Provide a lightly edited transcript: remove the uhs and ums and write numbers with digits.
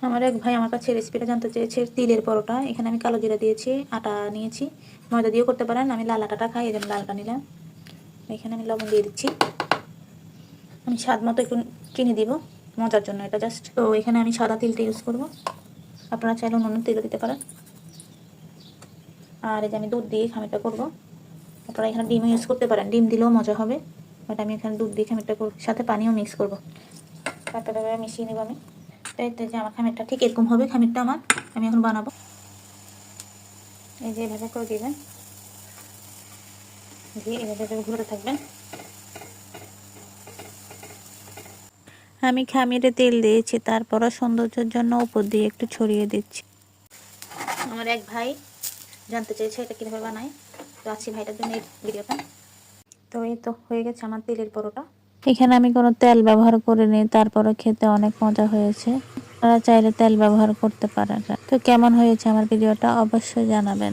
আমার এক ভাই আমার কাছে রেসিপিটা জানতে চেয়েছে তিলের পরোটা। এখানে আমি কালো জিরা দিয়েছি, আটা নিয়েছি, ময়দা দিয়েও করতে পারেন। আমি লাল আটাটা খাই, এই জন্য লালটা নিলাম। এখানে আমি লবণ দিয়ে দিচ্ছি। আমি স্বাদ মতো একটু চিনি দিব মজার জন্য, এটা জাস্ট। তো এখানে আমি সাদা তিলটা ইউজ করব, আপনারা চাইলে অন্য তেলও দিতে পারেন। আর এই যে আমি দুধ দিয়ে খামিরটা করব। আপনারা এখানে ডিমও ইউজ করতে পারেন, ডিম দিলেও মজা হবে, বাট আমি এখানে দুধ দিয়ে খামিরটা করব, সাথে পানিও মিক্স করব। তারপরে মিশিয়ে নেব আমি। তাই যে আমার খামিরটা ঠিক এরকম হবে। খামিরটা আমি এখন বানাবো। এই যে এভাবে করে দিবেন, দিয়ে এভাবে ঘুরতে থাকবেন। আমি খামিরে তেল দিয়েছি, তারপরও সৌন্দর্যের জন্য উপর দিয়ে একটু ছড়িয়ে দিচ্ছি। আমার এক ভাই জানতে চেয়েছে এটা কীভাবে বানায়, তো আছি ভাইটার জন্য এই ভিডিওটা। তো এই তো হয়ে গেছে আমার তেলের পরোটা। এখানে আমি কোনো তেল ব্যবহার করিনি, তারপরে খেতে অনেক মজা হয়েছে। আপনারা চাইলে তেল ব্যবহার করতে পারেন। তো কেমন হয়েছে আমার ভিডিওটা অবশ্যই জানাবেন।